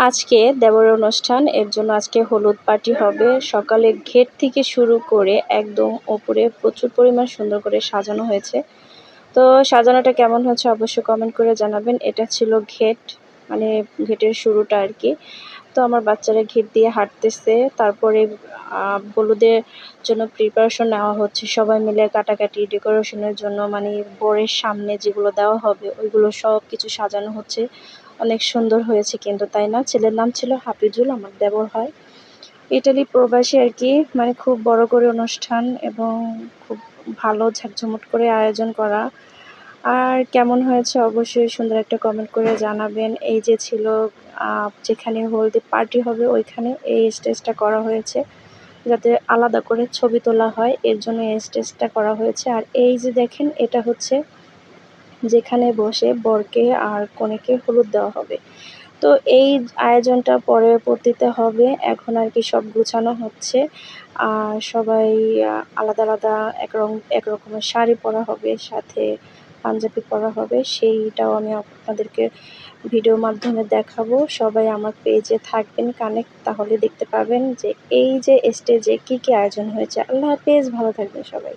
আজকে দেবরের অনুষ্ঠান, এর জন্য আজকে হলুদ পার্টি হবে। সকালে ঘেট থেকে শুরু করে একদম ওপরে প্রচুর পরিমাণ সুন্দর করে সাজানো হয়েছে। তো সাজানোটা কেমন হয়েছে অবশ্যই কমেন্ট করে জানাবেন। এটা ছিল ঘেট, মানে ঘেটের শুরুটা আর কি। তো আমার বাচ্চারা ঘেট দিয়ে হাঁটতেছে, তারপরে হলুদের জন্য প্রিপারেশন নেওয়া হচ্ছে। সবাই মিলে কাটাকাটি ডেকোরেশনের জন্য, মানে বরের সামনে যেগুলো দেওয়া হবে ওইগুলো সব কিছু সাজানো হচ্ছে। অনেক সুন্দর হয়েছে কিন্তু, তাই না? ছেলের নাম ছিল হাফিজুল, আমার দেবর হয়। ইটালি প্রবাসী আর কি, মানে খুব বড় করে অনুষ্ঠান এবং খুব ভালো ঝাঁকঝমট করে আয়োজন করা। আর কেমন হয়েছে অবশ্যই সুন্দর একটা কমেন্ট করে জানাবেন। এই যে ছিল যেখানে হলদি পার্টি হবে ওইখানে এই স্টেজটা করা হয়েছে, যাতে আলাদা করে ছবি তোলা হয়, এর জন্য এই স্টেজটা করা হয়েছে। আর এই যে দেখেন, এটা হচ্ছে যেখানে বসে বরকে আর কনেকে হলুদ দেওয়া হবে। তো এই আয়োজনটা পরবর্তীতে হবে, এখন আর কি সব গুছানো হচ্ছে। আর সবাই আলাদা আলাদা এক রকমের শাড়ি পরা হবে, সাথে পাঞ্জাবি পরা হবে। সেইটাও আমি আপনাদেরকে ভিডিওর মাধ্যমে দেখাবো। সবাই আমার পেজে থাকবেন কানেক্ট, তাহলে দেখতে পাবেন যে এই যে স্টেজে কী কী আয়োজন হয়েছে। আল্লাহ হাফেজ, ভালো থাকবেন সবাই।